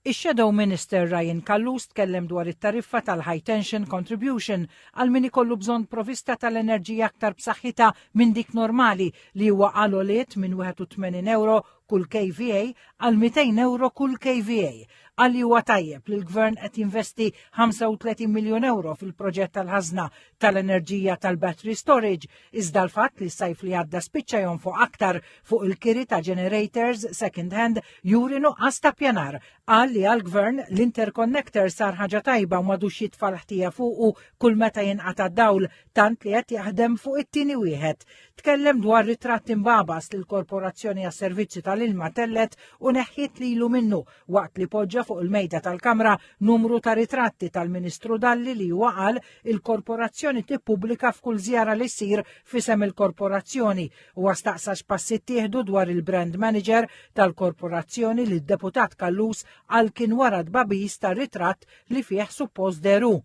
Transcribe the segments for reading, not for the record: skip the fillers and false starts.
Ix-Shadow Minister Ryan Kallus tkellem dwar it-tariffa tal-High Tension Contribution għal min ikollu bżonn provista tal-enerġija aktar b'saħħitha minn dik normali li huwa għal-għoliet minn 81 euro kull KVA għal 200 euro kull KVA. Għalli huwa tajjeb li l-Gvern qed jinvesti 35 miljun euro fil-proġett tal-ħażna tal-enerġija tal-battery storage, iżda l-fatt li s-sajf li għadda spiċċa jonfoq aktar fuq il-kiri ta' generators second hand juri nuqqas ta' pjanar. Qal li għall-Gvern l-interconnector sar ħaġa tajba u m'għadux jitfal ħtija fuqu kull meta jinqata' dawl tant li qed jaħdem fuq it-tieni wieħed. Tkellem dwar ritratt imbabas li l-Korporazzjoni għas-Servizzi tal-Ilma tellet u neħħiet lilu minnu waqt li poġġa fuq il-mejda tal-Kamra numru ta' ritratti tal-Ministru Dalli li huwa qal il-Korporazzjoni tippubblika f'kull żjara li ssir f'isem il-Korporazzjoni u staqsa x'passi ttieħdu dwar il-brand manager tal-Korporazzjoni li d-Deputat Kallus għal kien wara tbabiż tar-ritratt li fih suppost deru.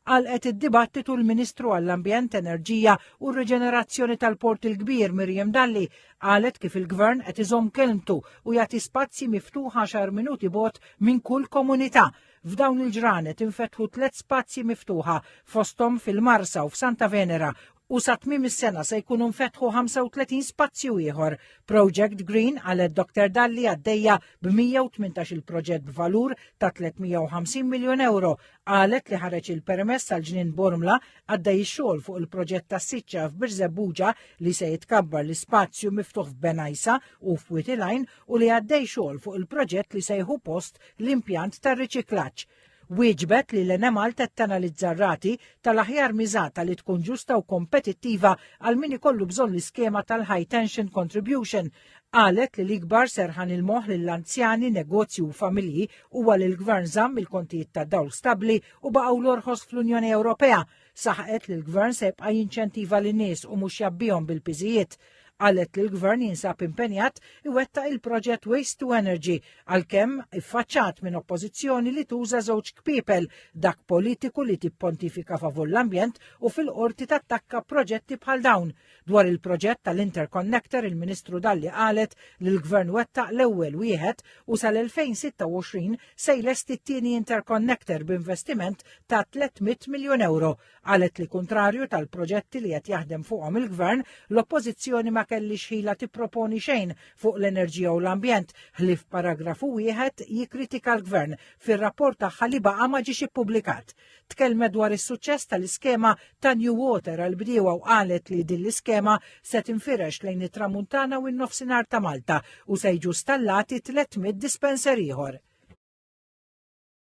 Għalqet id-dibattitu l-Ministru għall-Ambjent, Enerġija u r-Reġenerazzjoni tal-Port il-Kbir Miriam Dalli qalet kif il-Gvern qed iżomm kelmtu u jagħti spazji miftuħa 10 minuti bot minn kull komunità. F'dawn il-ġranet infetħu 3 spazji miftuħa fosthom fil-Marsa u f'Santa Venera u sa tmiem is-sena se jkunu nfetħu 35 spazju ieħor. Project Green għalet Dr. Dalli għaddejja b'118 il-proġett b'valur ta' 350 miljun euro. Qalet li ħareġ il-permess għal ġnien Bormla għaddej ix-xogħol fuq il-proġett ta' Siċċa f'Birzebbuġa li se jitkabbar l-ispazju miftuħ f'Benajsa u f'Witilajn u li għaddej xogħol fuq il-proġett li se jieħu post l-impjant tar-riċiklaġġ. Wieġbet li l-Enemal tanalizza r-rati tal-aħjar miżata li tkun ġusta u kompetittiva għal min ikollu bżonn l-iskema tal-High Tension Contribution. Qalet li l-ikbar serħan il-moħħ lill-anzjani, negozju u familji huwa li l-Gvern żamm il-kontijiet ta' dawl stabbli u baqgħu l-orħos fl-Unjoni Ewropea. Saħqet li l-Gvern se jibqa' jinċentiva lin-nies u mhux jabbihom bil-piżijiet. Qalet li l-Gvern jinsab impenjat iwettaq il-proġett Waste to Energy għalkemm iffaċċat minn oppożizzjoni li tuża żewġ kpiepel dak politiku li tippontifika favur l-ambjent u fil-qorti tattakka proġetti bħal dawn. Dwar il-proġett tal-Interconnector il-Ministru Dalli qalet li l-Gvern wettaq l-ewwel wieħed u sal-2026 se jlesti t-tieni Interconnector b'investiment ta' 300 miljun euro. Qalet li kontrarju tal-proġetti li qed jaħdem fuqhom il-Gvern, l-oppożizzjoni ma kellix ħila tipproponi xejn fuq l-enerġija u l-ambjent. Ħlif paragrafu wieħed jikkritika l-Gvern fir-rapport tagħha li baqa' ma ġiex ippubblikat. Tkellmet dwar is-suċċess tal-iskema ta' New Water għal bdiewa u qalet li din l-iskema se tinfirex lejn it-Tramuntana u n-nofsinhar ta' Malta u se jiġu stallati 300 dispenser ieħor.